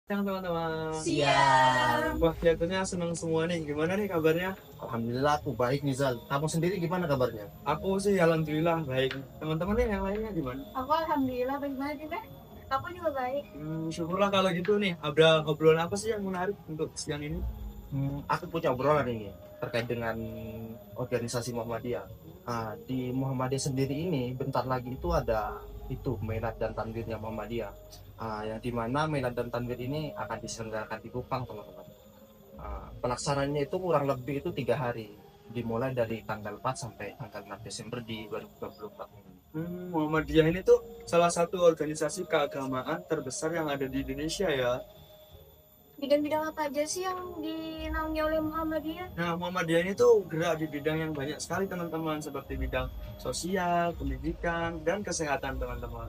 Siang teman-teman. Siang. Wah, kelihatannya senang semua nih. Gimana nih kabarnya? Alhamdulillah aku baik nih Zal. Kamu sendiri gimana kabarnya? Aku sih alhamdulillah baik. Teman-teman nih yang lainnya gimana? Aku alhamdulillah baik banget juga. Aku juga baik. Syukurlah kalau gitu nih. Ada obrolan apa sih yang menarik untuk siang ini? Aku punya obrolan ini terkait dengan organisasi Muhammadiyah. Di Muhammadiyah sendiri ini bentar lagi itu ada itu Milad dan Tanwirnya Muhammadiyah. Yang dimana Milad dan Tanwir ini akan diselenggarakan di Kupang teman-teman. Pelaksanaannya itu kurang lebih itu 3 hari, dimulai dari tanggal 4 sampai tanggal 6 Desember di 2024 ini. Muhammadiyah ini tuh salah satu organisasi keagamaan terbesar yang ada di Indonesia ya. Bidang-bidang apa aja sih yang dinaungi oleh Muhammadiyah? Nah, Muhammadiyah ini tuh gerak di bidang yang banyak sekali teman-teman, seperti bidang sosial, pendidikan, dan kesehatan teman-teman.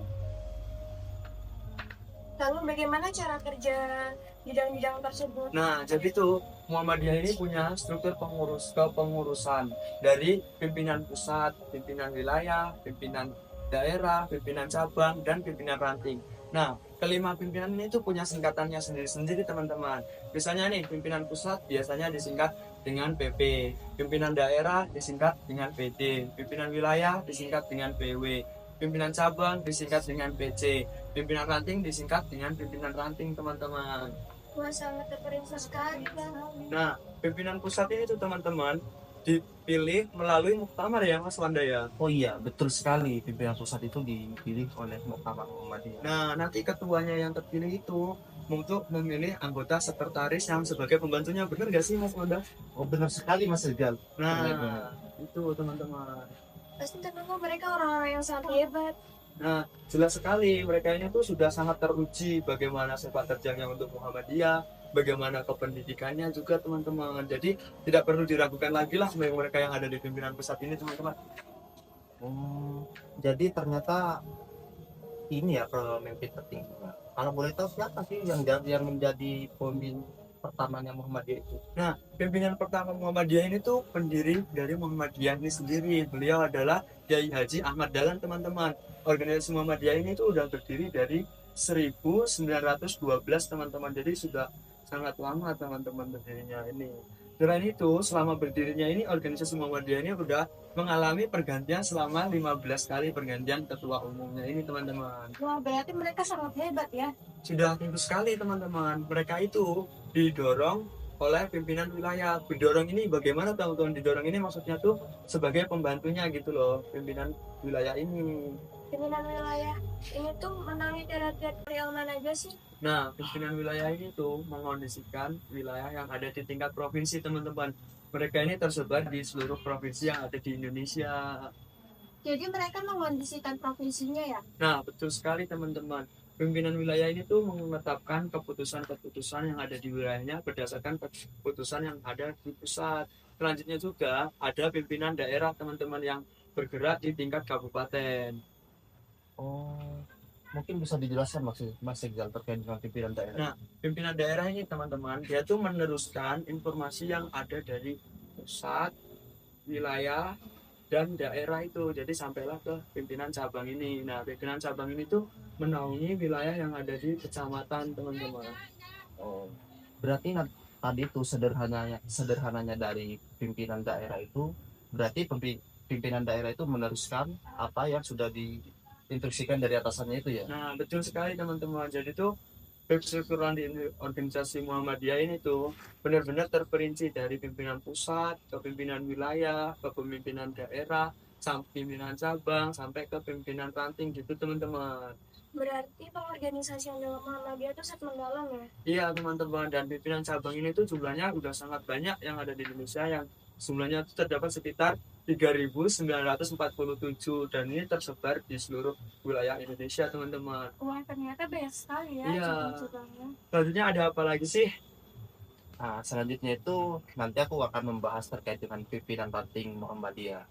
Lalu bagaimana cara kerja bidang-bidang tersebut? Nah, jadi tuh Muhammadiyah ini punya struktur kepengurusan dari pimpinan pusat, pimpinan wilayah, pimpinan daerah, pimpinan cabang, dan pimpinan ranting. Nah, kelima pimpinan ini tuh punya singkatannya sendiri-sendiri teman-teman. Misalnya nih, pimpinan pusat biasanya disingkat dengan PP, pimpinan daerah disingkat dengan PD, pimpinan wilayah disingkat dengan PW, pimpinan cabang disingkat dengan PC, pimpinan ranting disingkat dengan pimpinan ranting teman-teman. Wah, sangat terperinci sekali, Bang. Nah, pimpinan pusat ini tuh teman-teman dipilih melalui muktamar ya Mas Wanda ya. Oh iya, betul sekali. Pimpinan pusat itu dipilih oleh Muktamar Muhammadiyah. Nah, nanti ketuanya yang terpilih itu untuk memilih anggota sekretaris yang sebagai pembantunya. Benar gak sih Mas Wanda? Oh benar sekali Mas Rizal. Nah, itu teman-teman. Pasti tentunya mereka orang-orang yang sangat hebat. Nah, jelas sekali mereka ini tuh sudah sangat teruji bagaimana sepak terjangnya untuk Muhammadiyah, bagaimana kependidikannya juga teman-teman. Jadi tidak perlu diragukan lagi lah mereka yang ada di pimpinan pusat ini teman-teman. Jadi ternyata ini ya pemimpin tertinggi. Kalau boleh tahu siapa sih yang menjadi pemimpin pertamanya Muhammadiyah itu? Nah, pimpinan pertama Muhammadiyah ini tuh pendiri dari Muhammadiyah ini sendiri. Beliau adalah Kiai Haji Ahmad Dahlan teman-teman. Organisasi Muhammadiyah ini tuh udah berdiri dari 1912 teman-teman. Jadi sudah sangat lama teman-teman berdirinya ini. Selain itu, selama berdirinya ini organisasi Muhammadiyah ini udah mengalami pergantian selama 15 kali pergantian ketua umumnya ini teman-teman. Wah, berarti mereka sangat hebat ya. Sudah tentu sekali teman-teman. Mereka itu didorong oleh pimpinan wilayah. Didorong ini bagaimana teman-teman? Didorong ini maksudnya tuh sebagai pembantunya gitu loh, pimpinan wilayah ini. Pimpinan wilayah ini tuh menaungi teritorial mana aja sih? Nah, pimpinan wilayah ini tuh mengondisikan wilayah yang ada di tingkat provinsi teman-teman. Mereka ini tersebar di seluruh provinsi yang ada di Indonesia. Jadi mereka mengondisikan provinsinya ya? Nah, betul sekali teman-teman. Pimpinan wilayah ini tuh menetapkan keputusan-keputusan yang ada di wilayahnya berdasarkan keputusan yang ada di pusat. Selanjutnya juga ada pimpinan daerah teman-teman yang bergerak di tingkat kabupaten. Oh, mungkin bisa dijelaskan Mas Iqbal terkait dengan pimpinan daerah. Nah, pimpinan daerah ini teman-teman, dia tuh meneruskan informasi yang ada dari pusat, wilayah, dan daerah itu. Jadi sampailah ke pimpinan cabang ini. Nah, pimpinan cabang ini tuh menaungi wilayah yang ada di kecamatan teman-teman. Oh, berarti tadi itu sederhananya dari pimpinan daerah itu berarti pimpinan daerah itu meneruskan apa yang sudah diinstruksikan dari atasannya itu ya. Nah, betul sekali teman-teman. Jadi tuh keseluruhan di organisasi Muhammadiyah ini tuh benar-benar terperinci dari pimpinan pusat ke pimpinan wilayah, ke pemimpinan daerah, sampai pimpinan cabang, sampai ke pimpinan ranting gitu teman-teman. Berarti pengorganisasian dalam Muhammadiyah itu sangat mendalam ya? Iya teman-teman, dan pimpinan cabang ini tuh jumlahnya udah sangat banyak yang ada di Indonesia, yang jumlahnya itu terdapat sekitar 3.947 dan ini tersebar di seluruh wilayah Indonesia teman-teman. Wah, ternyata banyak sekali ya Iya. cabang-cabangnya. Selanjutnya ada apa lagi sih? Nah, selanjutnya itu nanti aku akan membahas terkait dengan pimpinan ranting Muhammadiyah.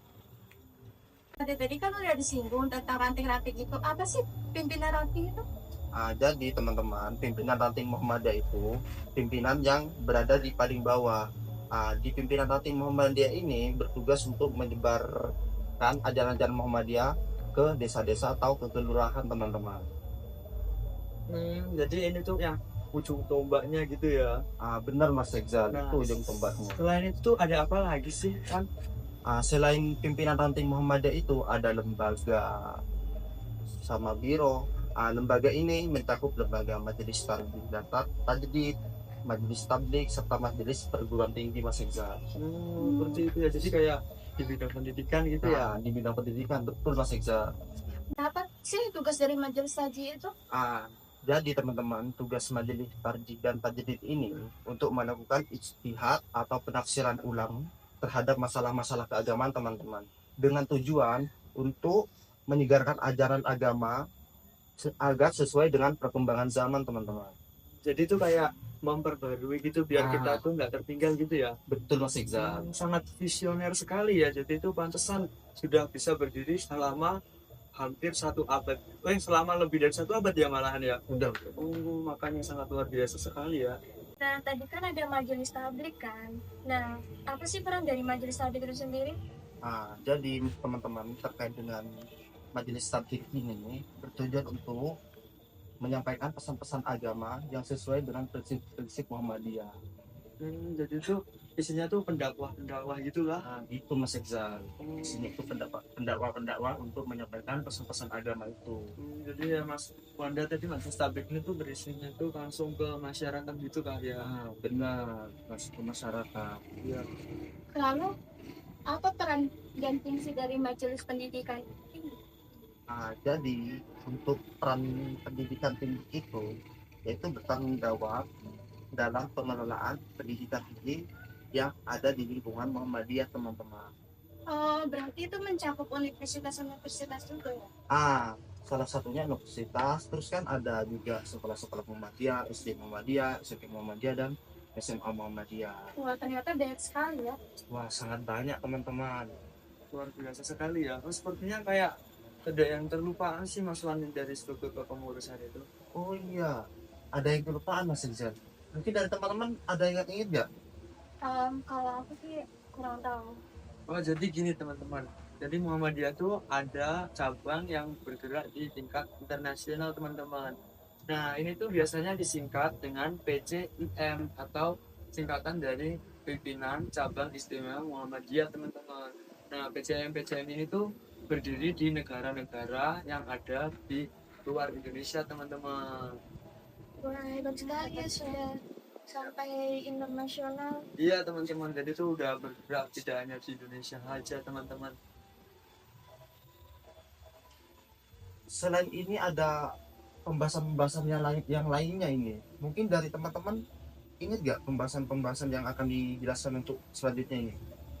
Tadi kan udah disinggung tentang ranting-ranting itu. Apa sih pimpinan ranting itu? Jadi teman-teman, pimpinan ranting Muhammadiyah itu pimpinan yang berada di paling bawah. Di pimpinan ranting Muhammadiyah ini bertugas untuk menyebarkan ajaran-ajaran Muhammadiyah ke desa-desa atau ke kelurahan teman-teman. Jadi ini tuh yang ujung tombaknya gitu ya. Benar Mas Egzal, Nah, itu ujung tombaknya. selain itu ada apa lagi sih kan? Selain pimpinan ranting Muhammadiyah itu ada lembaga sama biro. Lembaga ini mencakup lembaga majelis tarbiyah dan tajdid, majelis tablik serta majelis perguruan tinggi Mas Egzal. Seperti itu ya. Jadi kayak di bidang pendidikan gitu ya. Di bidang pendidikan betul Mas Egzal. Apa sih tugas dari majelis haji itu? Jadi teman-teman, tugas majelis tarjih dan tajdid ini untuk melakukan ijtihad atau penafsiran ulang terhadap masalah-masalah keagamaan teman-teman, dengan tujuan untuk menyegarkan ajaran agama agar sesuai dengan perkembangan zaman teman-teman. Jadi itu kayak memperbarui gitu biar Ah. kita tuh nggak tertinggal gitu ya. Betul Mas Iqbal. Sangat visioner sekali ya. Jadi itu pantesan sudah bisa berdiri selama hampir 1 abad. Selama lebih dari 1 abad ya malahan ya. Udah. Makanya sangat luar biasa sekali ya. Nah, tadi kan ada majelis tablik kan. Nah, apa sih peran dari majelis tablik itu sendiri? Jadi teman-teman, terkait dengan majelis tablik ini bertujuan untuk menyampaikan pesan-pesan agama yang sesuai dengan prinsip-prinsip Muhammadiyah. Jadi itu isinya tuh pendakwah gitulah. Itu Mas Iqbal. Isinya itu pendakwah untuk menyampaikan pesan-pesan agama itu. Jadi ya Mas Wanda tadi majelis tablik ini tuh berisinya tuh langsung ke masyarakat gitu kan ya. Benar, langsung ke masyarakat. Iya. Lalu, apa peran dan fungsi dari majelis pendidikan ini? Jadi untuk peran pendidikan tinggi itu yaitu bertanggung jawab dalam pengelolaan pendidikan tinggi yang ada di lingkungan Muhammadiyah teman-teman. Oh, berarti itu mencakup universitas-universitas juga ya? Salah satunya universitas, terus kan ada juga sekolah-sekolah Muhammadiyah, SD Muhammadiyah, SMP Muhammadiyah, dan SMA Muhammadiyah. Wah, ternyata banyak sekali ya. Wah, sangat banyak teman-teman. Luar biasa sekali ya. Sepertinya kayak ada yang terlupa sih Mas Wanda dari struktur kepengurusan itu. Oh iya, ada yang kelupaan Mas Rizal. Mungkin dari teman-teman ada yang ingat nggak? Kalau aku sih kurang tahu. Oh jadi gini teman-teman. Jadi Muhammadiyah tuh ada cabang yang bergerak di tingkat internasional teman-teman. Nah ini tuh biasanya disingkat dengan PCIM atau singkatan dari Pimpinan Cabang Istimewa Muhammadiyah teman-teman. Nah PCIM ini tuh berdiri di negara-negara yang ada di luar Indonesia teman-teman. Wah, hebat sekali ya, sudah sampai internasional. Iya teman-teman, jadi itu udah bergerak tidak hanya di Indonesia aja teman-teman. Selain ini ada pembahasan-pembahasan yang lainnya ini. Mungkin dari teman-teman ingat nggak pembahasan-pembahasan yang akan dijelaskan untuk selanjutnya ini?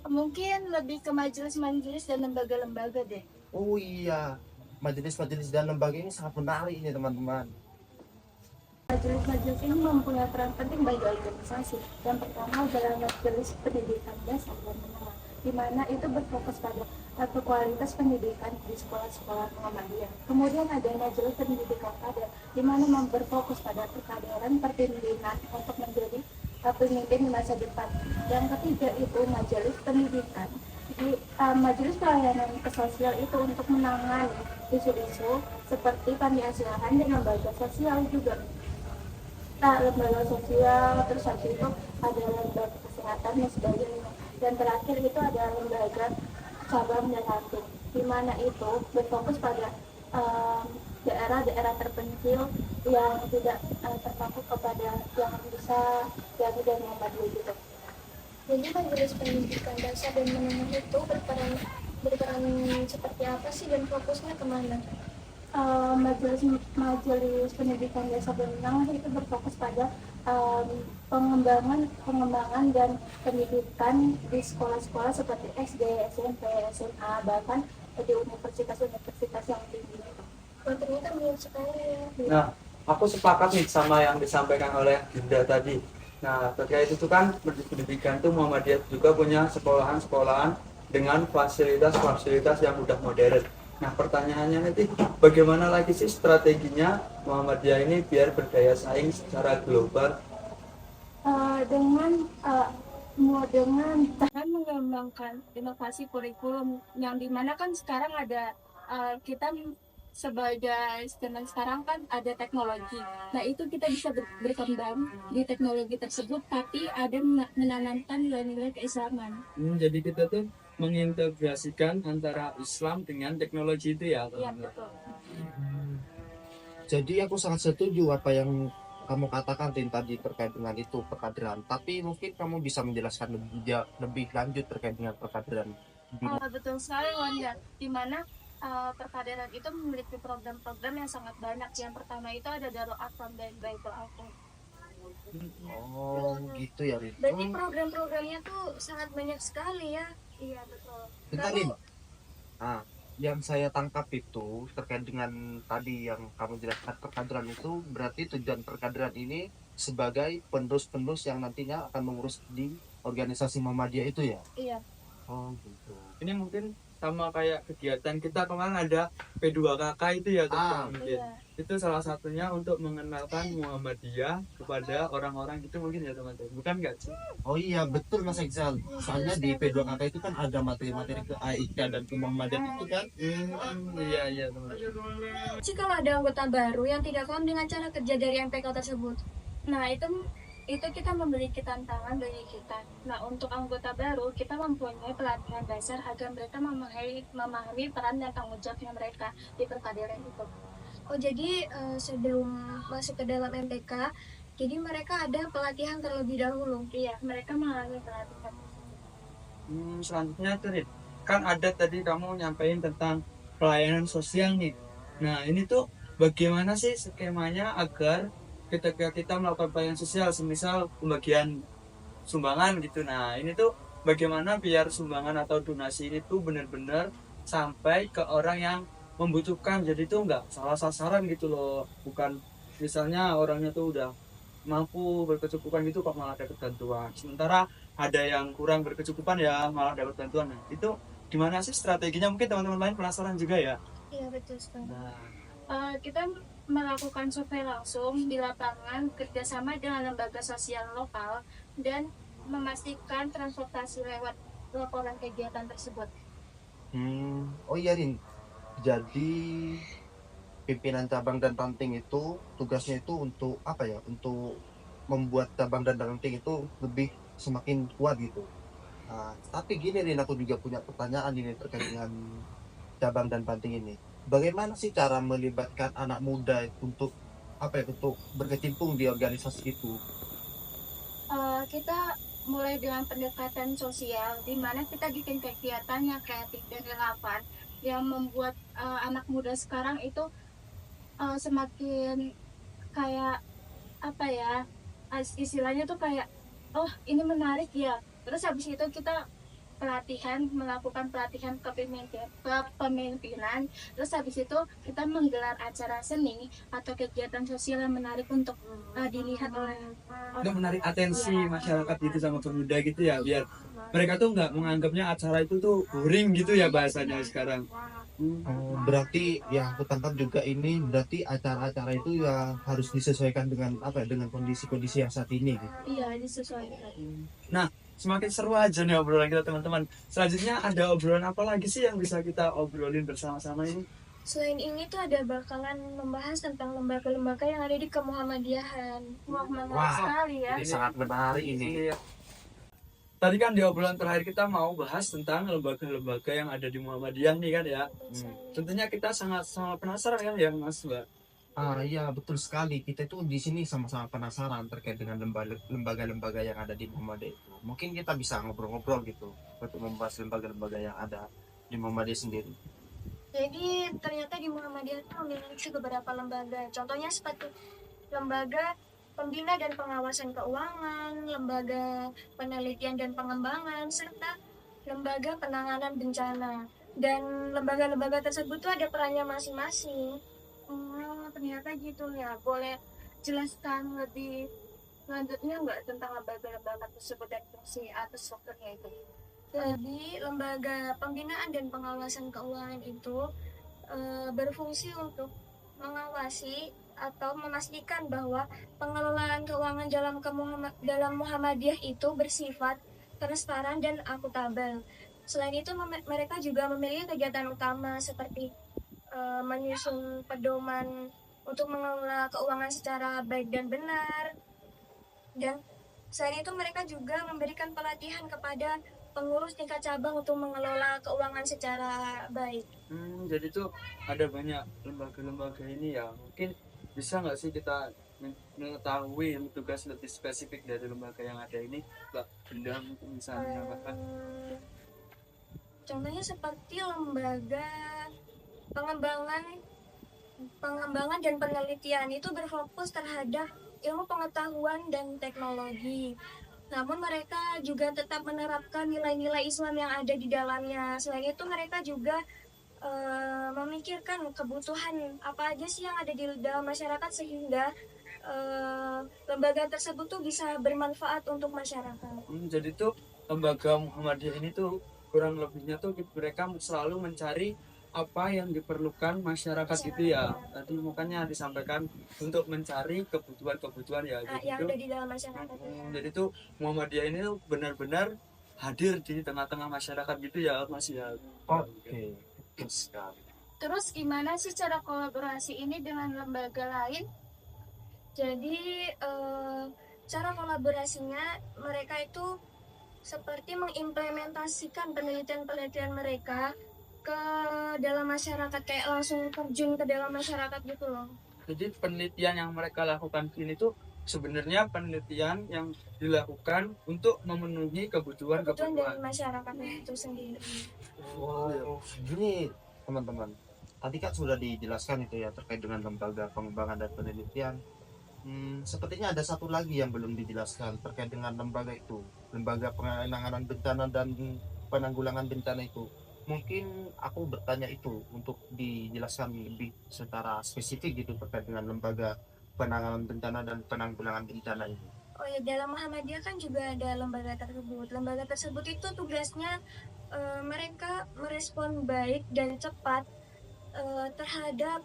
Mungkin lebih ke majelis-majelis dan lembaga-lembaga deh. Oh iya, majelis-majelis dan lembaga ini sangat menarik ini teman-teman. Majelis-majelis ini mempunyai peran penting bagi organisasi. Yang pertama adalah majelis pendidikan dasar dan menengah, di mana itu berfokus pada kualitas pendidikan di sekolah-sekolah Muhammadiyah. Kemudian ada majelis pendidikan kader, di mana berfokus pada perkaderan perpimpinan untuk menjadi pemimpin di masa depan. Yang ketiga itu majelis pendidikan. Majelis pelayanan sosial itu untuk menangani isu-isu seperti panti asuhan dan lembaga sosial juga. Lembaga sosial, terus habis itu ada lembaga kesehatan dan sebagainya. Dan terakhir itu ada lembaga cabang dan ranting, di mana itu berfokus pada daerah-daerah terpencil yang tidak terpaku kepada yang bisa jadi dan Muhammadiyah gitu. Jadi majelis pendidikan dasar dan menengah itu berperan seperti apa sih dan fokusnya kemana? Majelis pendidikan dasar dan menengah itu berfokus pada pengembangan dan pendidikan di sekolah-sekolah seperti SD, SMP, SMA, bahkan di universitas-universitas yang tinggi. Ternyata banyak sekali ya. Nah, aku sepakat nih sama yang disampaikan oleh Dinda tadi. Nah, terkait itu kan pendidikan itu Muhammadiyah juga punya sekolahan-sekolahan dengan fasilitas-fasilitas yang udah modern. Nah, pertanyaannya nanti bagaimana lagi sih strateginya Muhammadiyah ini biar berdaya saing secara global? Dengan mengembangkan inovasi kurikulum yang dimana kan sekarang ada kita sebagai zaman sekarang kan ada teknologi. Nah, itu kita bisa berkembang di teknologi tersebut, tapi ada menanamkan nilai-nilai keislaman. Jadi kita tuh mengintegrasikan antara Islam dengan teknologi itu ya, Iya, teman-teman. betul. Jadi aku sangat setuju apa yang kamu katakan Tin, tadi terkait dengan itu perkaderan. Tapi mungkin kamu bisa menjelaskan lebih lanjut terkait dengan perkaderan. Betul sekali, Wanda. Di mana perkaderan itu memiliki program-program yang sangat banyak. Yang pertama itu ada Darul Arqam dan Baitul Arqam. Oh gitu ya Rin. Berarti program-programnya tuh sangat banyak sekali ya. Iya, betul. Bentar Rin. Yang saya tangkap itu terkait dengan tadi yang kamu jelaskan perkaderan itu, berarti tujuan perkaderan ini sebagai penerus-penerus yang nantinya akan mengurus di organisasi Muhammadiyah itu ya? Iya. Oh gitu. Ini mungkin sama kayak kegiatan kita kemarin ada P2KK itu ya, teman-teman. Mungkin Iya. itu salah satunya untuk mengenalkan Muhammadiyah kepada orang-orang itu mungkin ya, teman-teman. Bukan nggak sih? Oh iya betul Mas Exal. Soalnya di P2KK itu kan ada materi-materi ke AIK dan ke Muhammadiyah itu kan. Iya iya, teman-teman. Jika ada anggota baru yang tidak paham dengan cara kerja dari MPK tersebut, nah itu kita memiliki tantangan bagi kita. Nah, untuk anggota baru kita mempunyai pelatihan dasar agar mereka memahami peran dan tanggung jawabnya mereka di perkaderan itu. Oh, jadi sebelum masuk ke dalam MPK, jadi mereka ada pelatihan terlebih dahulu. Iya, mereka mengalami pelatihan. Selanjutnya tuh Rit, kan ada tadi kamu nyampein tentang pelayanan sosial nih. Nah ini tuh bagaimana sih skemanya agar ketika kita melakukan pelayanan sosial, semisal pembagian sumbangan gitu. Nah ini tuh bagaimana biar sumbangan atau donasi ini tuh benar-benar sampai ke orang yang membutuhkan. Jadi tuh nggak salah sasaran gitu loh. Bukan misalnya orangnya tuh udah mampu berkecukupan gitu kok malah dapat bantuan. Sementara ada yang kurang berkecukupan ya malah dapat bantuan. Nah, itu gimana sih strateginya? Mungkin teman-teman lain penasaran juga ya. Iya, betul sekali. Nah, Kita melakukan survei langsung di lapangan kerjasama dengan lembaga sosial lokal dan memastikan transportasi lewat laporan kegiatan tersebut. Oh iya Rin. Jadi pimpinan cabang dan ranting itu tugasnya itu untuk apa ya? Untuk membuat cabang dan ranting itu lebih semakin kuat gitu. Tapi gini Rin, aku juga punya pertanyaan ini terkait dengan cabang dan ranting ini. Bagaimana sih cara melibatkan anak muda untuk apa ya? Untuk berkecimpung di organisasi itu? Kita mulai dengan pendekatan sosial, di mana kita bikin kegiatan yang kreatif dan relevan yang membuat anak muda sekarang itu semakin kayak apa ya, istilahnya tuh kayak oh ini menarik ya. Terus habis itu kita melakukan pelatihan kepemimpinan. Terus habis itu kita menggelar acara seni atau kegiatan sosial yang menarik untuk dilihat oleh untuk menarik atensi masyarakat gitu sama pemuda gitu ya, biar mereka tuh nggak menganggapnya acara itu tuh boring gitu ya bahasanya sekarang. Berarti ya aku tangkap juga ini berarti acara-acara itu ya harus disesuaikan dengan apa ya, dengan kondisi-kondisi yang saat ini gitu. Iya, disesuaikan. Nah, semakin seru aja nih obrolan kita teman-teman. Selanjutnya ada obrolan apa lagi sih yang bisa kita obrolin bersama-sama ini? Selain ini tuh ada bakalan membahas tentang lembaga-lembaga yang ada di kemuhammadiyahan. Menarik Wah, sekali ya. ini sangat menarik ini. Iya. Tadi kan di obrolan terakhir kita mau bahas tentang lembaga-lembaga yang ada di Muhammadiyah nih kan ya. Tentunya kita sangat penasaran kan ya Mas Mbak. Iya betul sekali. Kita itu di sini sama-sama penasaran terkait dengan lembaga-lembaga yang ada di Muhammadiyah itu. Mungkin kita bisa ngobrol-ngobrol gitu untuk membahas lembaga-lembaga yang ada di Muhammadiyah sendiri. Jadi ternyata di Muhammadiyah itu memiliki beberapa lembaga. Contohnya seperti lembaga pembina dan pengawasan keuangan, lembaga penelitian dan pengembangan, serta lembaga penanganan bencana. Dan lembaga-lembaga tersebut tuh ada perannya masing-masing. Ternyata gitu ya. Boleh jelaskan lebih lanjutnya nggak tentang lembaga-lembaga tersebut dan fungsi atau strukturnya itu? Jadi lembaga pembinaan dan pengawasan keuangan itu berfungsi untuk mengawasi atau memastikan bahwa pengelolaan keuangan dalam Muhammadiyah itu bersifat transparan dan akuntabel. Selain itu mereka juga memiliki kegiatan utama seperti menyusun pedoman untuk mengelola keuangan secara baik dan benar. Dan selain itu mereka juga memberikan pelatihan kepada pengurus tingkat cabang untuk mengelola keuangan secara baik. Jadi tuh ada banyak lembaga-lembaga ini ya. Mungkin bisa nggak sih kita mengetahui tugas lebih spesifik dari lembaga yang ada ini, Mbak Benda mungkin bisa menambahkan? Contohnya seperti lembaga pengembangan dan penelitian itu berfokus terhadap ilmu pengetahuan dan teknologi. Namun mereka juga tetap menerapkan nilai-nilai Islam yang ada di dalamnya. Selain itu mereka juga memikirkan kebutuhan apa aja sih yang ada di dalam masyarakat sehingga lembaga tersebut tuh bisa bermanfaat untuk masyarakat. Jadi tuh lembaga Muhammadiyah ini tuh kurang lebihnya tuh mereka selalu mencari apa yang diperlukan masyarakat gitu ya. Tadi makanya disampaikan untuk mencari kebutuhan-kebutuhan ya. Yang ada di dalam masyarakat. Jadi tuh Muhammadiyah ini tuh benar-benar hadir di tengah-tengah masyarakat gitu ya Mas ya. Oke, betul sekali. Terus gimana sih cara kolaborasi ini dengan lembaga lain? Jadi cara kolaborasinya mereka itu seperti mengimplementasikan penelitian-penelitian mereka ke dalam masyarakat, kayak langsung terjun ke dalam masyarakat gitu loh. Jadi penelitian yang mereka lakukan ini tuh sebenarnya penelitian yang dilakukan untuk memenuhi kebutuhan dari masyarakatnya itu sendiri. Wow, gini teman-teman, tadi kan sudah dijelaskan itu ya terkait dengan lembaga pengembangan dan penelitian. Sepertinya ada satu lagi yang belum dijelaskan terkait dengan lembaga itu, lembaga penanganan bencana dan penanggulangan bencana itu. Mungkin aku bertanya itu untuk dijelaskan lebih secara spesifik gitu terkait dengan lembaga penanganan bencana dan penanggulangan bencana ini. Oh ya, dalam Muhammadiyah kan juga ada lembaga tersebut. Lembaga tersebut itu tugasnya mereka merespon baik dan cepat terhadap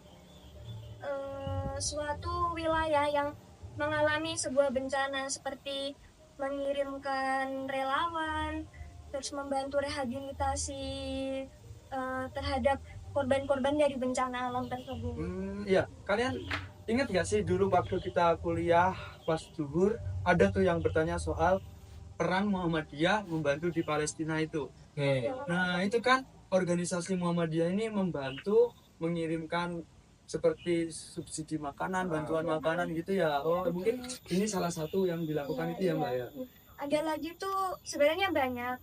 suatu wilayah yang mengalami sebuah bencana, seperti mengirimkan relawan, terus membantu rehabilitasi terhadap korban-korban dari bencana alam tersebut. Iya, kalian ingat gak sih dulu waktu kita kuliah pas zuhur ada tuh yang bertanya soal perang Muhammadiyah membantu di Palestina itu. Nah itu kan organisasi Muhammadiyah ini membantu mengirimkan seperti subsidi makanan, bantuan makanan gitu ya. Oh mungkin ini salah satu yang dilakukan itu ya Mbak ya. Ada lagi tuh sebenarnya banyak,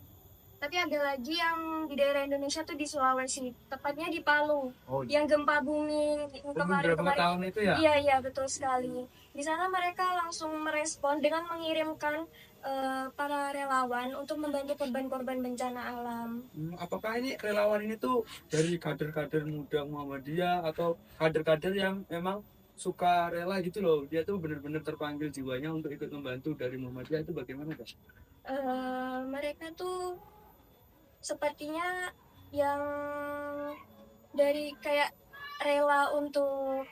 tapi ada lagi yang di daerah Indonesia tuh di Sulawesi, tepatnya di Palu, yang gempa bumi Beberapa tahun itu ya. Iya betul sekali. Di sana mereka langsung merespon dengan mengirimkan para relawan untuk membantu korban-korban bencana alam. Apakah ini relawan ini tuh dari kader-kader muda Muhammadiyah atau kader-kader yang memang suka rela gitu loh, dia tuh benar-benar terpanggil jiwanya untuk ikut membantu dari Muhammadiyah, itu bagaimana guys? Mereka tuh sepertinya yang dari kayak rela untuk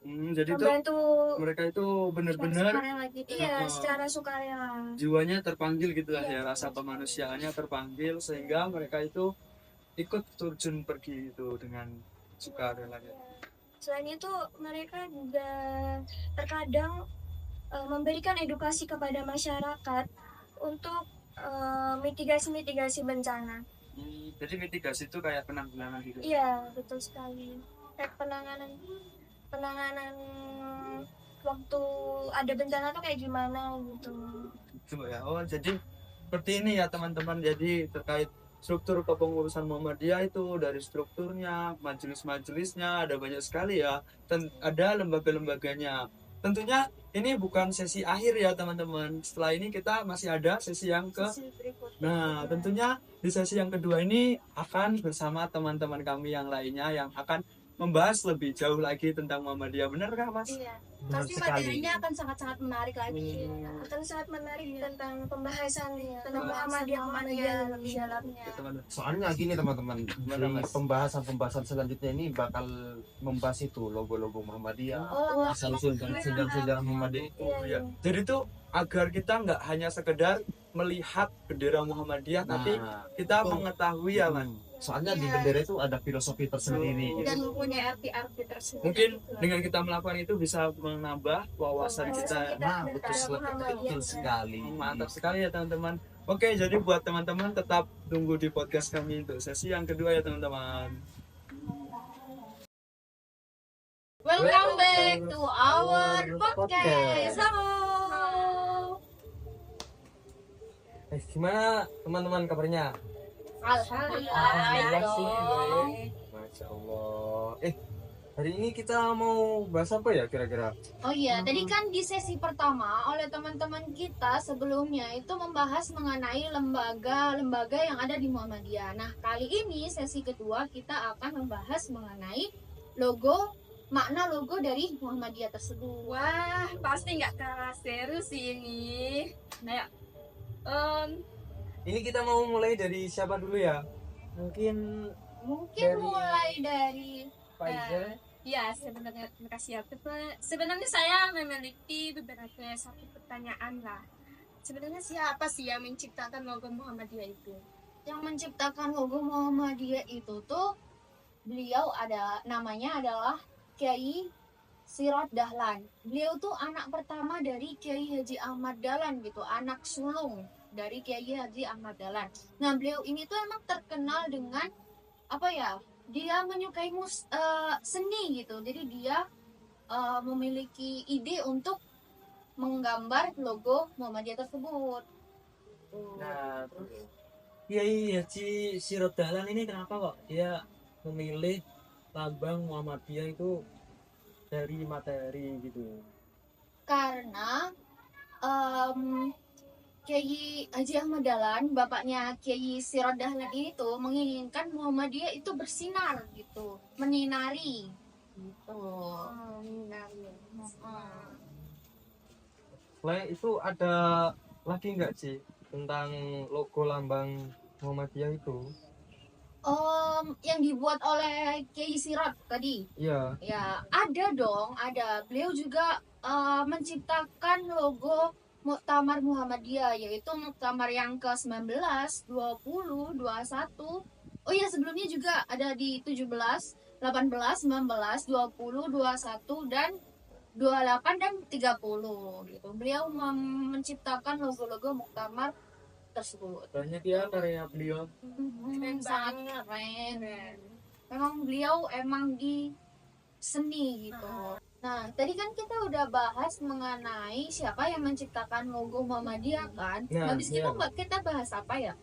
jadi membantu, tuh mereka itu benar-benar gitu. Secara sukarela, jiwanya terpanggil gitu lah ya, rasa kemanusiaannya terpanggil sehingga mereka itu ikut terjun pergi itu dengan sukarelanya. Selain itu mereka juga terkadang memberikan edukasi kepada masyarakat untuk mitigasi bencana. Jadi mitigasi itu kayak penanggulangan gitu. Iya betul sekali, kayak penanganan waktu ada bencana tuh kayak gimana gitu. Coba ya. Oh jadi seperti ini ya teman-teman. Jadi terkait struktur kepengurusan Muhammadiyah itu dari strukturnya, majelis-majelisnya ada banyak sekali ya. Ada lembaga-lembaganya. Tentunya ini bukan sesi akhir ya teman-teman. Setelah ini kita masih ada sesi yang Nah tentunya di sesi yang kedua ini akan bersama teman-teman kami yang lainnya yang akan membahas lebih jauh lagi tentang Muhammadiyah. Benar kah Mas? Iya, pasti materinya akan sangat-sangat menarik lagi. Akan sangat menarik tentang pembahasan tentang Muhammadiyah lebih dalamnya. Soalnya gini teman-teman, di pembahasan selanjutnya ini bakal membahas itu logo-logo Muhammadiyah, asal-usul dan sejarah Muhammadiyah itu. Jadi tuh agar kita nggak hanya sekedar melihat bendera Muhammadiyah, tapi kita betul. mengetahui ya Mas. Soalnya di bendera itu ada filosofi tersendiri gitu. Dan mempunyai arti-arti tersendiri. Mungkin dengan kita melakukan itu bisa menambah wawasan kita. Nah, betul sekali. Mantap sekali ya teman-teman. Oke, jadi buat teman-teman tetap tunggu di podcast kami untuk sesi yang kedua ya teman-teman. Welcome back to our podcast. Halo. Gimana teman-teman kabarnya? Alhamdulillah dong. Masya Allah. Hari ini kita mau bahas apa ya kira-kira? Oh iya, tadi kan di sesi pertama oleh teman-teman kita sebelumnya itu membahas mengenai lembaga-lembaga yang ada di Muhammadiyah. Nah, kali ini sesi kedua kita akan membahas mengenai makna logo dari Muhammadiyah tersebut. Wah, pasti nggak kalah seru sih ini. Nah, Ini kita mau mulai dari siapa dulu ya? Mungkin Mungkin Dari- mulai dari Faizal. ya sebenarnya terima kasih ya. Sebenarnya saya memiliki beberapa satu pertanyaan lah. Sebenarnya siapa sih yang menciptakan logo Muhammadiyah itu? yang menciptakan logo Muhammadiyah itu tuh namanya adalah Kiai Sirot Dahlan. Beliau tuh anak pertama dari Kiai Haji Ahmad Dahlan gitu, anak sulung dari Kiai Haji Ahmad Dahlan. Nah, beliau ini tuh emang terkenal dengan apa ya? Dia menyukai seni gitu. Jadi dia memiliki ide untuk menggambar logo Muhammadiyah tersebut. Nah, terus Kiai Haji Sirot Dahlan ini kenapa kok dia memilih lambang Muhammadiyah itu dari matahari gitu? Karena Kiai Haji Ahmad Dahlan, bapaknya Kiai Sirot Dahlan ini tuh menginginkan Muhammadiyah itu bersinar gitu, menyinari gitu. Selain itu ada lagi nggak sih tentang logo lambang Muhammadiyah itu? Yang dibuat oleh Kiai Sirot tadi, Iya. ya ada dong, ada. Beliau juga menciptakan logo Muktamar Muhammadiyah, yaitu Muktamar yang ke-19, 20, 21. Oh iya, sebelumnya juga ada di 17, 18, 19, 20, 21, dan 28 dan 30 gitu. Beliau menciptakan logo-logo Muktamar tersebut. Banyak ya karya beliau. Sangat keren. Memang beliau emang di seni gitu. Nah, tadi kan kita udah bahas mengenai siapa yang menciptakan logo Muhammadiyah kan. Nah, Habis itu iya. kita bahas apa ya?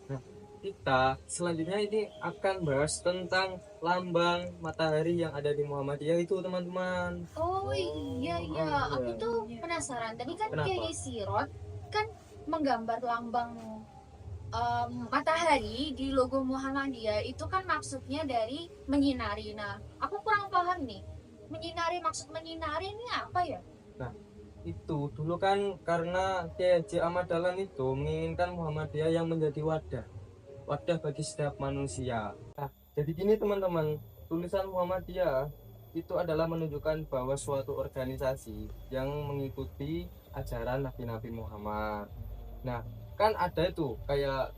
Kita selanjutnya ini akan bahas tentang lambang matahari yang ada di Muhammadiyah itu teman-teman. Oh iya iya, Oh, aku iya. tuh penasaran. Tadi kan Kenapa? Kiai Sirot kan menggambar lambang matahari di logo Muhammadiyah itu kan maksudnya dari menyinari. Nah, aku kurang paham nih. Maksud menyinari ini apa ya? Itu dulu kan karena Kiai Haji Ahmad Dahlan itu menginginkan Muhammadiyah yang menjadi wadah bagi setiap manusia. Nah, jadi gini teman-teman, tulisan Muhammadiyah itu adalah menunjukkan bahwa suatu organisasi yang mengikuti ajaran Nabi-Nabi Muhammad. Nah, kan ada itu kayak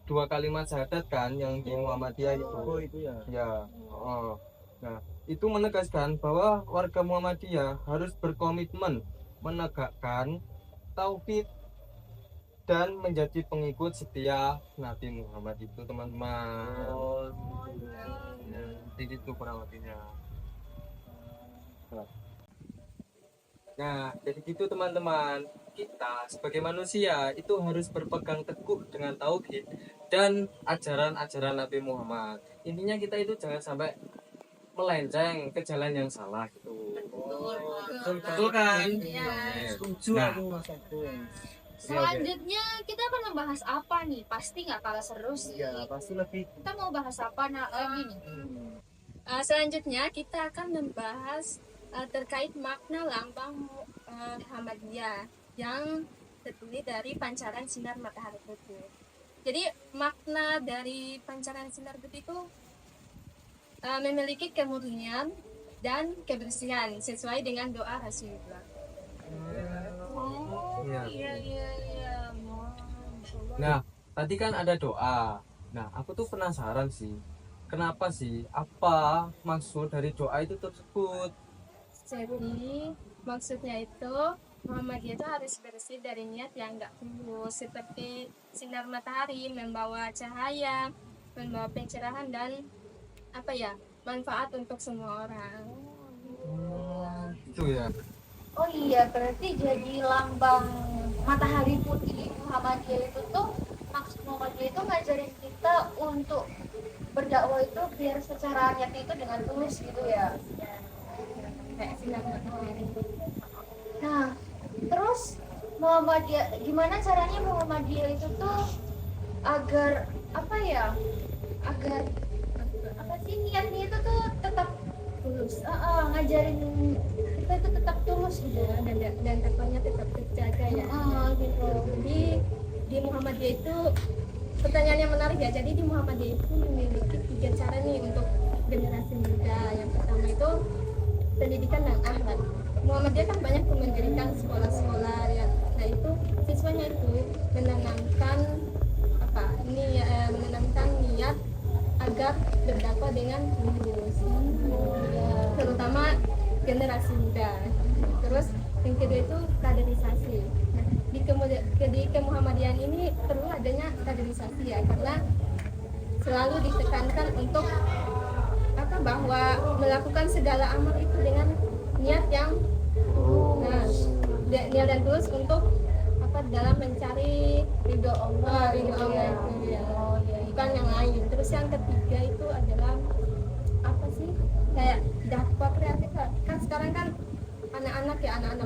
2 kalimat syahadat kan yang di Muhammadiyah itu. Oh itu ya. Ya, oh. Nah, itu menegaskan bahwa warga Muhammadiyah harus berkomitmen menegakkan tauhid dan menjadi pengikut setia Nabi Muhammad itu teman-teman. Jadi itu kurang lebihnya. Nah, jadi gitu teman-teman. Kita sebagai manusia itu harus berpegang teguh dengan tauhid dan ajaran-ajaran Nabi Muhammad. Intinya kita itu jangan sampai melenceng ke jalan yang salah gitu. Betul kan? Setuju Nah. aku Mas Agung. Selanjutnya kita akan membahas apa nih? Pasti nggak kalah seru sih. Ya, pasti lebih Kita mau bahas apa lagi nih? Selanjutnya kita akan membahas terkait makna lambang Muhammadiyah yang terdiri dari pancaran sinar matahari putih. Jadi makna dari pancaran sinar putih itu memiliki kemurnian dan kebersihan sesuai dengan doa Rasulullah. Oh Iya. iya Nah, tadi kan ada doa. Nah, aku tuh penasaran sih, kenapa sih? Apa maksud dari doa itu tersebut? Jadi maksudnya itu Muhammadiyah itu harus bersih dari niat yang enggak tulus, seperti sinar matahari membawa cahaya, membawa pencerahan dan manfaat untuk semua orang. Itu ya. Oh iya, berarti jadi lambang matahari putih di Muhammadiyah itu tuh, maksud Muhammadiyah itu ngajarin kita untuk berdakwah itu biar secara niatnya itu dengan tulus gitu ya. Kayak sinar matahari. Nah, terus Muhammadiyah, gimana caranya Muhammadiyah itu tuh agar apa ya? Agar apa sih niatnya itu tuh tetap Tulus ngajarin kita itu tetap tulus gitu. dan takwanya tetap terjaga ya. Gitu. Jadi di Muhammadiyah itu pertanyaan yang menarik ya. Jadi di Muhammadiyah itu memiliki 3 cara nih untuk generasi muda. Yang pertama itu pendidikan dan akhlak. Muhammadiyah kan banyak tuh mendirikan sekolah-sekolah ya. Nah itu siswanya itu menanamkan menanamkan niat agar berdakwah dengan tulus, terutama generasi muda. Terus yang kedua itu kaderisasi. Nah, di kemuhammadian ini perlu adanya kaderisasi ya, karena selalu ditekankan untuk bahwa melakukan segala amal itu dengan niat yang niat dan tulus untuk dalam mencari ridho Allah, itu ya. Bukan yang lain. Terus yang ketiga itu adalah kayak dakwah kreatif kan sekarang kan anak-anak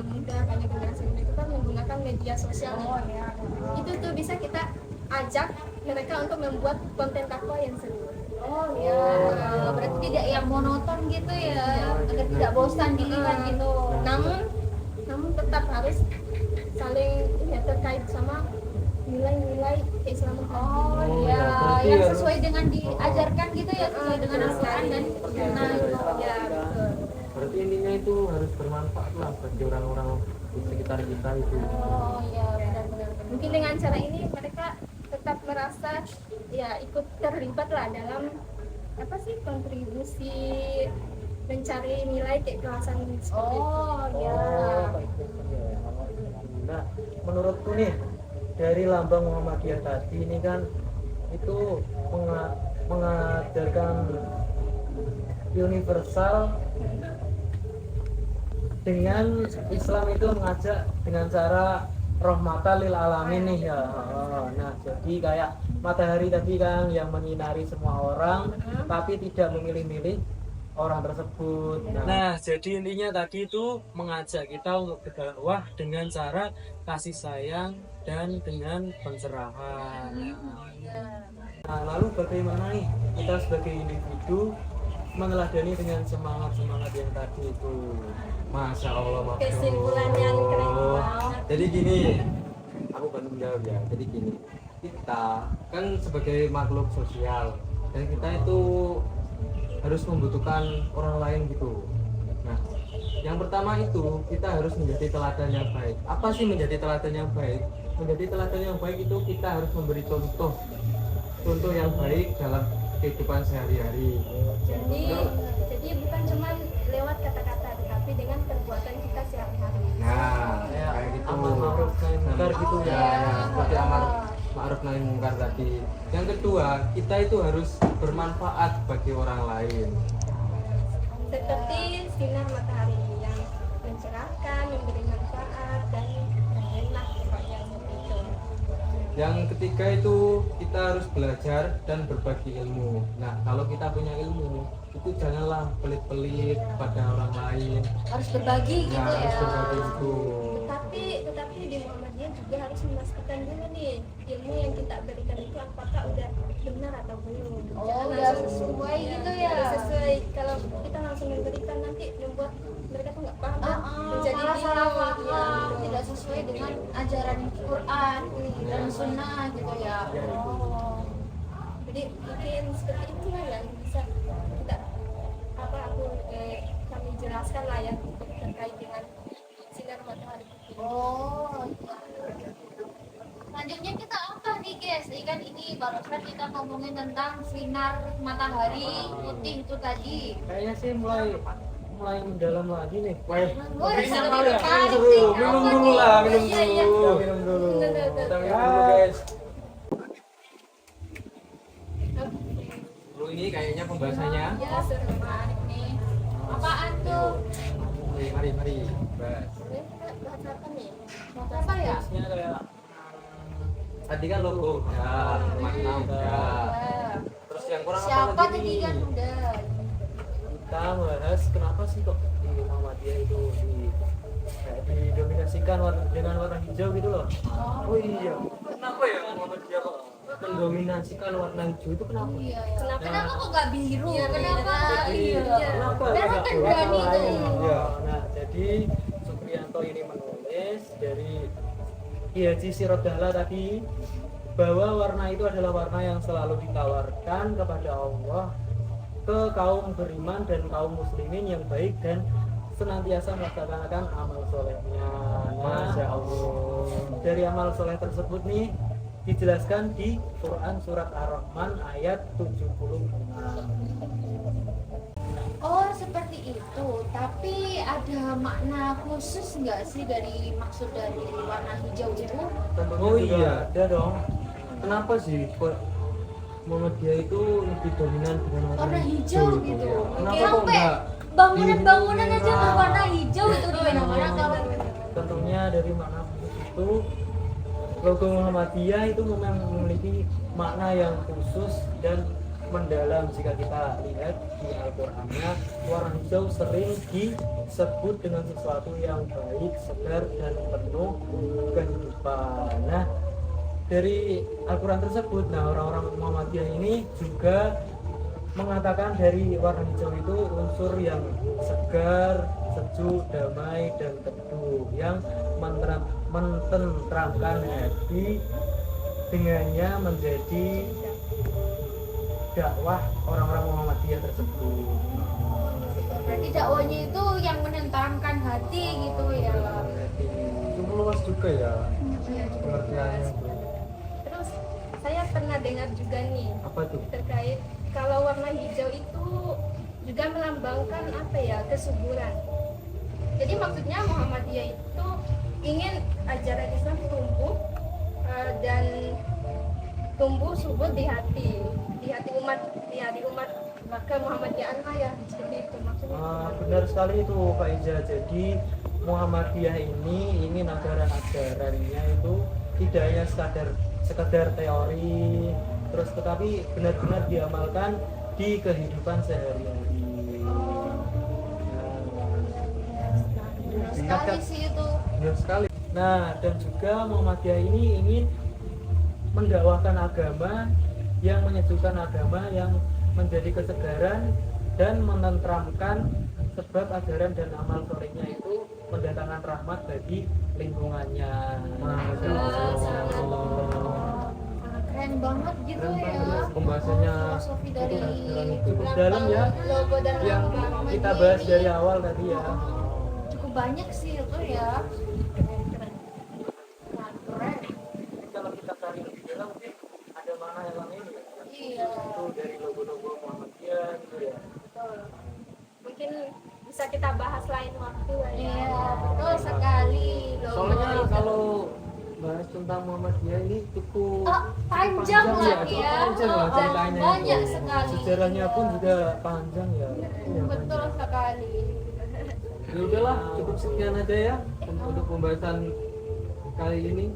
muda, banyak generasi muda itu kan menggunakan media sosial. Itu tuh bisa kita ajak mereka untuk membuat konten dakwah yang seru. Berarti tidak yang monoton gitu ya, agar tidak bosan dilihat gitu. Namun tetap harus saling terkait sama nilai-nilai keislaman. Yang sesuai dengan diajarkan gitu ya, sesuai dengan Al-Quran dan Sunnah gitu. Betul. Berarti intinya itu harus bermanfaat lah bagi orang-orang di sekitar kita itu. Benar-benar. Mungkin dengan cara ini mereka tetap merasa ikut terlibat lah dalam kontribusi mencari nilai keikhlasan seperti itu. Nah, menurutku nih dari lambang Muhammadiyah tadi ini kan itu mengajarkan universal, dengan Islam itu mengajak dengan cara rahmatan lil alamin nih ya. Nah, jadi kayak matahari tadi kan yang menyinari semua orang tapi tidak memilih-milih orang tersebut. Nah, jadi intinya tadi itu mengajak kita untuk berdakwah dengan cara kasih sayang dan dengan pencerahan. Nah, lalu bagaimana nih kita sebagai individu meneladani dengan semangat-semangat yang tadi itu? Masya Allah, Mas Bro. Kesimpulan yang keren banget. Jadi gini, aku bantu menjawab ya. Jadi gini, kita kan sebagai makhluk sosial dan kita itu harus membutuhkan orang lain gitu. Nah, yang pertama itu kita harus menjadi teladan yang baik. Apa sih menjadi teladan yang baik? Menjadi teladan yang baik itu kita harus memberi contoh yang baik dalam kehidupan sehari-hari. Jadi bukan cuma lewat kata-kata, tetapi dengan perbuatan kita sehari-hari. Nah, kayak gitu. Amar ma'ruf nahi munkar gitu ya. Seperti amar ma'ruf nahi munkar tadi. Yang kedua, kita itu harus bermanfaat bagi orang lain. Seperti sinar matahari yang mencerahkan, memberi manfaat dan enak pokoknya itu. Yang ketiga itu kita harus belajar dan berbagi ilmu. Nah, kalau kita punya ilmu, itu janganlah pelit-pelit pada orang lain. Harus berbagi gitu Nah, harus ya. berbagi itu. Tetapi di Muhammadiyah juga harus memastikan dulu nih ilmu yang kita berikan itu apakah udah benar atau belum. Jangan Udah langsung sesuai gitu ya. harus sesuai. Kalau kita langsung memberikan nanti membuat mereka tuh nggak paham dan menjadi Malah bingung. salah Ya, paham, betul. tidak sesuai dengan ajaran Quran dan Sunnah gitu ya. Jadi mungkin seperti itulah yang bisa kita kami jelaskan lah ya terkait dengan sinar matahari. Selanjutnya kita apa nih, barusan kita ngomongin tentang sinar matahari putih itu tadi. Kayaknya sih mulai mendalam lagi nih. Woi, Bisa lebih kali ya? tertarik Minum sih. dulu, minum Apa dulu nih? lah, minum Iya, iya. dulu. Minum dulu. Kita minum dulu guys. Lu ini kayaknya pembahasannya. Ya, seru menarik nih. Apaan tuh? Mari. Bahas. Bahas apa nih? Bahas apa ya? Biasanya kayak Tadi kan logo, ya, makna udah. Wah, Terus yang kurang siapa apa lagi tadi nih? kan udah? kita bahas kenapa sih kok di Muhammadiyah itu kayak didominasikan dengan warna hijau gitu loh. Oh iya. Kenapa ya Muhammadiyah kok mendominasikan warna hijau itu kenapa? Iya, ya. Kenapa kok nggak biru? Iya, kenapa? Iya. Kenapa? Merah kan berani tuh. Iya. Nah, jadi Supriyanto ini menulis dari Ki Haji Sirodahla tadi bahwa warna itu adalah warna yang selalu ditawarkan kepada Allah ke kaum beriman dan kaum muslimin yang baik dan senantiasa melaksanakan amal solehnya. Masya Allah. Dari amal soleh tersebut nih dijelaskan di Quran surat Ar-Rahman ayat 76. Oh, seperti itu. Tapi ada makna khusus nggak sih dari maksud dari warna hijau itu? Tentunya Oh juga iya. ada dong. Kenapa sih kok Muhammadiyah itu lebih dominan dengan Warna hijau itu gitu. ya? Kenapa kok Sampai enggak? bangunan-bangunan aja berwarna hijau itu di mana-mana kalau Tentunya dari makna khusus itu logo Muhammadiyah itu memang memiliki makna yang khusus dan mendalam. Jika kita lihat di Al-Qur'annya, warna hijau sering disebut dengan sesuatu yang baik, segar dan penuh kehidupan. Nah, dari Al-Quran tersebut, nah orang-orang Muhammadiyah ini juga mengatakan dari warna hijau itu unsur yang segar, sejuk, damai, dan teduh yang mententeramkan hati, dengannya menjadi dakwah orang-orang Muhammadiyah tersebut. berarti dakwanya itu yang menenteramkan hati gitu ya. Cukup luas juga ya pengertiannya. Terus saya pernah dengar juga nih Apa tuh? terkait kalau warna hijau itu juga melambangkan apa ya, kesuburan. Jadi maksudnya Muhammadiyah itu ingin ajaran Islam tumbuh dan tumbuh subur di hati umat maka Muhammadiyah ya seperti itu maksudnya. Benar sekali itu Pak Iza. Jadi Muhammadiyah ini ingin ajaran-ajarannya itu tidak hanya sekedar teori, terus tetapi benar-benar diamalkan di kehidupan sehari-hari. Benar sekali sih itu. Benar sekali. Nah, dan juga Muhammadiyah ini ingin mendakwahkan agama yang menyejukkan, agama yang menjadi kesegaran dan menenteramkan, sebab ajaran dan amal solehnya itu mendatangkan rahmat bagi lingkungannya. Keren banget gitu Keren ya. banget. Pembahasannya Filosofi dari cukup dalam ya, logo dan yang lambang kita Muhammadiyah bahas ini. dari awal tadi ya. Cukup banyak sih itu ya. Keren. Kalau kita cari lebih dalam mungkin ada mana yang lain ya. Iya. Itu dari logo-logo Muhammadiyah gitu ya. Betul. Mungkin bisa kita bahas lain waktu lah ya. Iya, betul sekali. Logo Soalnya itu. kalau bahas tentang Muhammadiyah ini cukup Panjang lagi cukup ya. panjang lah ceritanya Banyak itu. sekali. Sejarahnya pun juga panjang ya. Betul sekali. Ya udahlah, cukup sekian aja ya untuk pembahasan kali ini.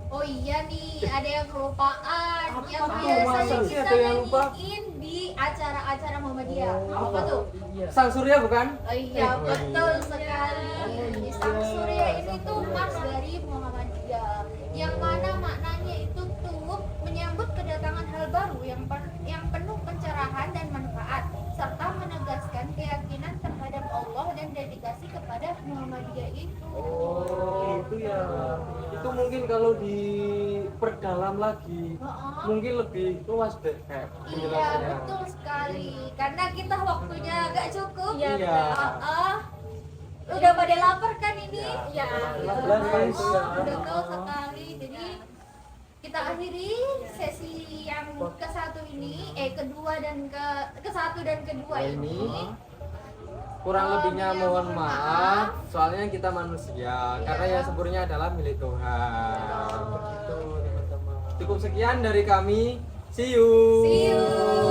Oh iya nih, ada yang kelupaan. Yang tuh? biasanya Masa sih kita ada yang lupa? nyanyiin di acara-acara Muhammadiyah. Apa tuh? Iya. Sang Surya bukan? Oh iya, betul sekali. Sang Surya ini tuh mas dari Muhammadiyah. Yang mana maknanya itu tuh menyambut kedatangan hal baru yang penuh pencerahan dan manfaat, serta menegaskan keyakinan terhadap Allah dan dedikasi kepada Muhammadiyah itu. Oh, itu ya. Itu mungkin kalau diperdalam lagi, mungkin lebih luas deh kayak Iya, penjelasannya. betul sekali. Karena kita waktunya agak cukup. Iya. Udah pada lapar kan ini? Ya. Lapar, guys. Betul sekali. Jadi kita kita akhiri sesi yang kedua dan kedua ini. Kurang lebihnya mohon maaf, soalnya kita manusia, karena yang sempurna adalah milik Tuhan. Begitu teman-teman. Cukup sekian dari kami. See you. See you.